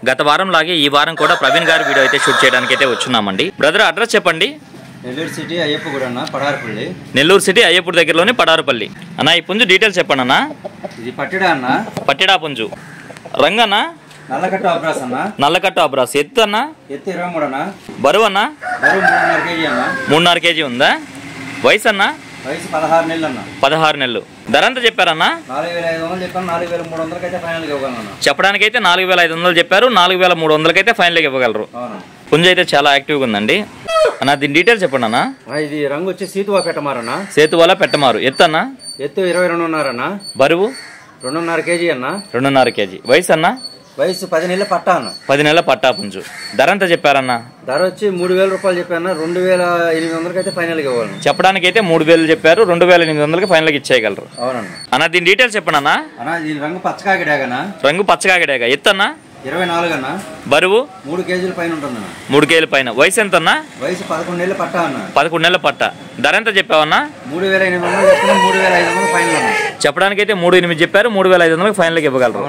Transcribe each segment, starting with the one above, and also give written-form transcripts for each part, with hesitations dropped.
గత వారం లాగే ఈ వారం కూడా ప్రవీణ్ గారి వీడియో అయితే షూట్ చేయడానికి అయితే వచ్చున్నామండి. బ్రదర్ అడ్రస్ చెప్పండి. నెల్లూరు సిటీ అయ్యప్పగూడ అన్న, పడారపల్లి. నెల్లూరు సిటీ అయ్యప్పూర్ దగ్గరలోని పడారపల్లి అన్న. ఈ పుంజు డీటెయిల్స్ చెప్పండి అన్న. ఇది పట్టిడా అన్న, పట్టిడా పుంజు. రంగు అన్న నల్లకట్టు అబ్రాస్ అన్న. నల్లకట్టు అబ్రాస్. ఎత్తు అన్న ఎత్తు 23 అన్న. బరువు అన్న బరువు 3.5 కేజీ అన్న. 3.5 కేజీ ఉందా? వయసు అన్న వయసు 16 నెలలు అన్న. 16 నెలలు. ధర ఎంత చెప్పారన్నా? 4500 చెప్పాను. 4300 అయితే ఫైనల్ ఇవ్వగలను. చెప్పడానికైతే 4500 చెప్పారు. 4300 అయితే ఫైనల్ ఇవ్వగలరు. పుంజు అయితే చాలా యాక్టివ్గా ఉందండి అన్న. దీని డీటెయిల్స్ చెప్పండి అన్న. ఇది రంగు వచ్చి సీతువా పెట్టమారన్న. సేతువాల పెట్టమారు. ఎత్తు అన్న ఎత్తు 22.5 అన్న. బరువు 2.5 కేజీ అన్న. 2.5 కేజీ. వయసు అన్న వయసు 10 నెలల పట్టా అన్న. 10 నెలల పట్టా పుంజు. ధర ఎంత చెప్పారన్న? ధర వచ్చి 3000 రూపాయలు చెప్పాను. 2800 అయితే ఫైనల్ ఇవ్వగలను. చెప్పడానికైతే 3000 చెప్పారు. 2800 ఫైనల్ ఇచ్చేయగలరు. అవునన్న. అన్న దీని డీటెయిల్స్ చెప్పండి అన్న. దీని రంగు పచ్చకాకిడాగనా. రంగు పచ్చకాకిడాగా. ఎత్తు అన్న 24 అన్న. బరువు 3 కేజీల పైన ఉంటుందన్న. 3 కేజీల పైన. వయసు ఎంత అన్న? వయసు 11 నెలల పట్టా అన్న. 11 నెలల పట్టా. ధర ఎంత చెప్పావన్నా? 3800 చెప్పిన 3500 ఫైనల్ అన్న. చెప్పడానికైతే 3800 చెప్పారు. 3500 ఫైనల్ ఇవ్వగలరు.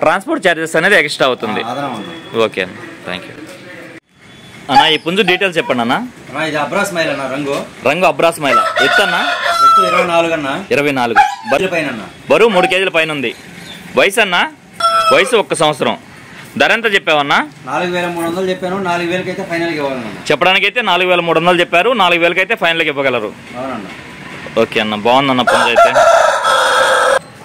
ట్రాన్స్పోర్ట్ ఛార్జెస్ అనేది ఎక్స్ట్రా అవుతుంది. ఓకే అన్న, థ్యాంక్ యూ అన్న. ఈ పుంజు డీటెయిల్స్ చెప్పండి అన్న. ఇది అబ్రాస్ మైల్ అన్న. రంగు అబ్రాస్ మైల. ఎత్తు అన్న ఎత్తు 24 అన్న. 24. బరువు 3 కేజీల పైన ఉంది. వయసు అన్న? వయసు 1 సంవత్సరం. ధర ఎంత చెప్పావన్నా? 4300 చెప్పాను. 4000 అయితే ఫైనల్ ఇవ్వగలను. చెప్పడానికైతే 4300 చెప్పారు. 4000 అయితే ఫైనల్ ఇవ్వగలరు. అవునన్న. ఓకే అన్న, బాగుందన్న పుంజు అయితే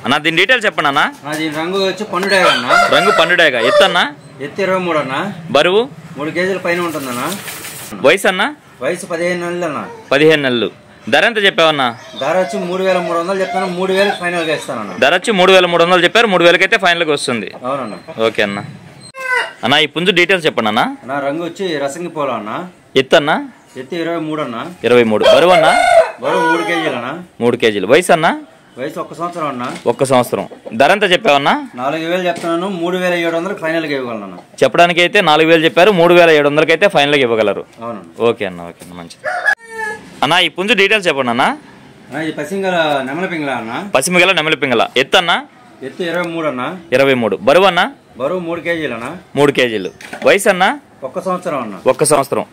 అన్న. దీని డీటెయిల్స్ చెప్పండి అన్న. దీని రంగు వచ్చి పండుడేగ అన్న. రంగు పండుడేగ. ఎత్తు అన్న? ఎత్తు 23 అన్న. బరువు 3 కేజీల పైన ఉంటుందన్న. వయసు అన్న? వయసు 15 నెలలు అన్న. 15 నెలలు. ధర ఎంత చెప్పావన్నా? ధర వచ్చి 3300 చెప్తాను. 3000 ఫైనల్ గా ఇస్తాను. ధర వచ్చి 3300 చెప్పారు. 3000 అయితే ఫైనల్ గా వస్తుంది. అవునన్న. ఓకే అన్న. అన్న ఈ పుంజు డీటెయిల్స్ చెప్పండి అన్న. రంగు వచ్చి రసంగి పోలా అన్న. ఎత్తు అన్న? ఎత్తు 23 అన్న. 23. బరువు అన్న? బరువు 3 కేజీలు అన్న. 3 కేజీలు. వయసు అన్న? వయసు 1 సంవత్సరం అన్న. 1 సంవత్సరం. ధర ఎంత చెప్పావన్నా? 4000 చెప్తున్నాను. 3700 ఫైనల్ గా ఇవ్వగలను. చెప్పడానికి అయితే 4000 చెప్పారు. 3700 అయితే ఫైనల్ గా ఇవ్వగలరు. అవును. ఓకే అన్న, ఓకే అన్న, మంచిది అన్న. ఈ పుంజు డీటెయిల్స్ చెప్పండి అన్న. ఇది పసింగల నెమల పింగళ అన్న. పసిమిగల నెమలి పింగళ. ఎత్తు అన్న? ఎత్తు 23 అన్న. 23. బరువు అన్న? బరువు 3 కేజీలు అన్న. 3 కేజీలు. వయసు అన్న? 1 సంవత్సరం అన్న. 1 సంవత్సరం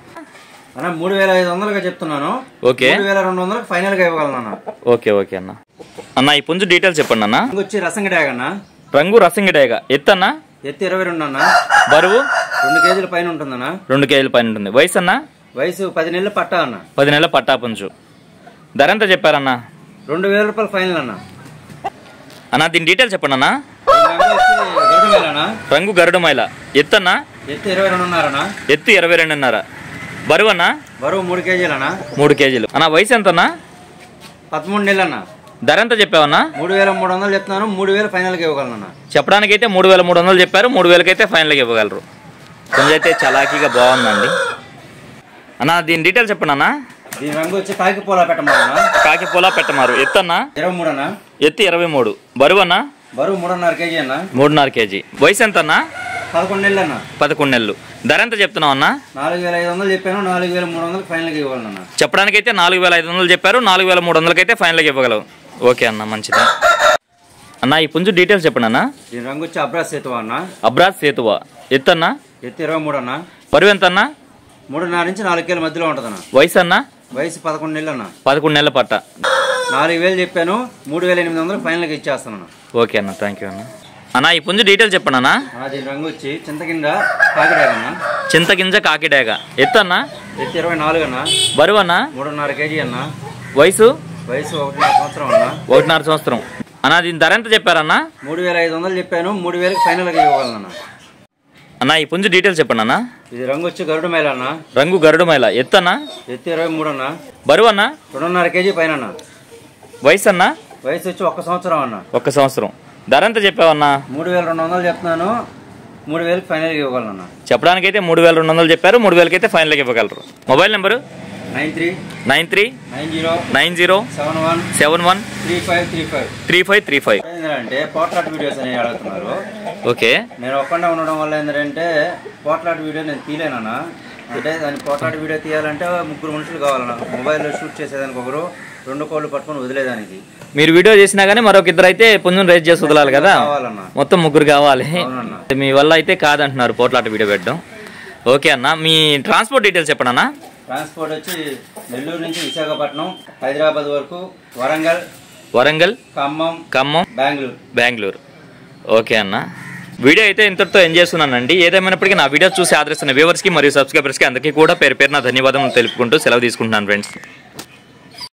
అన్న. 3500 చెప్తున్నాను. ఓకే. 3200 ఫైనల్ గా ఇవ్వగలను అన్న. ఓకే ఓకే అన్న. అన్న ఈ పుంజు డీటెయిల్స్ చెప్పండి అన్న. వచ్చి రసంగి డాగ్ అన్న. రంగు రసంగి డేగ. ఎత్తు అన్న? ఎత్తు 22 అన్న. బరువు 2 కేజీల పైన ఉంటుందన్న. 2 కేజీల పైన ఉంటుంది. వయసు అన్న? వయసు 10 నెలల పట్టా అన్న. 10 నెలల పట్టా పుంజు. ధర ఎంత చెప్పారన్న? 2000 రూపాయలు ఫైనల్ అన్న. అన్న దీని డీటెయిల్స్ చెప్పండి అన్న. రంగు గరుడు మైల. ఎత్తు అన్న? ఎత్తు 22.5 అన్న. ఎత్తు 22.5. బరువు అన్న? బరువు 3 కేజీలు అన్న. 3 కేజీలు. అన్న వయసు ఎంత అన్న? 13 నెలలు అన్న. ధర ఎంత చెప్పావన్నా? 3300 చెప్తున్నాను. 3000 ఫైనల్ గా ఇవ్వగలను. చెప్పడానికి అయితే 3300 చెప్పారు. 3000 అయితే ఫైనల్ గా ఇవ్వగలరు. కొంచెం అయితే చలాకీగా బాగుందండి అన్న. దీని డీటెయిల్స్ చెప్పండి అన్న. దీని రంగు వచ్చి కాకిపోలా పెట్టమారు. కాకిపోలా పెట్టమారు. ఎత్తు అన్న? 23 అన్న. ఎత్తు 23. బరువు అన్న? బరువు 3.5 కేజీ అన్న. 3.5 కేజీ. వయసు ఎంత అన్న? 11 నెలలు అన్న. 11 నెలలు. ధర ఎంత చెప్తున్నావు అన్న? 4500 చెప్పాను. 4300 ఫైనల్ గా ఇవ్వగలను. చెప్పడానికి అయితే 4500 చెప్పారు. 4300 అయితే ఫైనల్ గా ఇవ్వగలవు. ఓకే అన్న, మంచిది అన్న. ఈ పుంజు డీటెయిల్స్ చెప్పండి అన్న. దీని రంగు వచ్చి అబ్రాస్ సేతువా అన్న. అబ్రాస్ సేతువా. ఎత్తు అన్న? ఎత్తు 23 అన్న. బరువు ఎంత అన్న? 3.5 నుంచి 4 కేజీల మధ్యలో ఉంటుంది అన్న. వయసు అన్న? వయసు 11 నెలలు అన్న. 11 నెలల పట్ట. 4000 చెప్పాను. 3800 ఫైనల్ గా ఇచ్చేస్తాను. ఓకే అన్న, థ్యాంక్ యూ అన్న. అన్న ఈ పుంజు డీటెయిల్స్ చెప్పండి అన్న. దీని రంగు వచ్చి చింతకింద కాకిడాగ అన్న. చింతగింజ కాకిడాగ. ఎత్తు అన్న? ఎత్తు 24 అన్న. బరువు అన్న? 3.5 కేజీ అన్న. వయసు? వయసు 1.5 సంవత్సరం అన్న. 1.5 సంవత్సరం. అన్న దీని ధర ఎంత చెప్పారన్న? 3500 చెప్పాను. 3000 ఫైనల్ గా ఇవ్వగలను. అన్న ఈ పుంజు డీటెయిల్స్ చెప్పండి అన్న. ఇది రంగు వచ్చి గరుడు మైల అన్న. రంగు గరుడు మైల. ఎత్తు అన్న? ఎత్తు 23 అన్న. బరువు అన్న? 2.5 కేజీ పైన అన్న. వయసు అన్న? వయసు వచ్చి 1 సంవత్సరం అన్న. 1 సంవత్సరం. ధర ఎంత చెప్పావన్నా? 3200 చెప్తున్నాను. 3000 ఫైనల్ గా ఇవ్వగలను. చెప్పడానికి అయితే 3200 చెప్పారు. 3000 అయితే ఫైనల్ గా ఇవ్వగలరు. Mobile number 939371713535. ఏంటంటే పోర్ట్రాట్ వీడియోస్ అనేవి అడుగుతున్నారు. ఓకే. నేను ఒక్కడే ఉండడం వల్ల ఏంటంటే పోర్ట్రాట్ వీడియో నేను తీలేనన్నా. అంటే దాన్ని పోట్లాడి వీడియో తీయాలంటే 3 మనుషులు కావాలన్నా. మొబైల్లో షూట్ చేసేదానికి ఒకరు, 2 కోళ్ళు పట్టుకొని వదిలేదానికి. మీరు వీడియో చేసినా కానీ మరొక ఇద్దరు అయితే పుంజును రేస్ చేసి వదలాలి కదా, మొత్తం 3 కావాలి. మీ వల్ల అయితే కాదంటున్నారు పోట్లాట వీడియో పెట్టడం. ఓకే అన్న, మీ ట్రాన్స్పోర్ట్ డీటెయిల్స్ చెప్పండి అన్న. ట్రాన్స్పోర్ట్ వచ్చి నెల్లూరు నుంచి విశాఖపట్నం, హైదరాబాద్ వరకు, వరంగల్, ఖమ్మం, బెంగళూరు. ఓకే అన్న, వీడియో అయితే ఇంతటితో ఎంజాయ్ చేస్తున్నానండి. ఏదేమైనప్పటికీ నా వీడియో చూసి ఆదరిస్తున్న వ్యూవర్స్కి మరియు సబ్స్క్రైబర్స్కి అందరికీ కూడా పేరు పేరున ధన్యవాదాలు తెలుపుకుంటూ సెలవు తీసుకుంటున్నాను ఫ్రెండ్స్.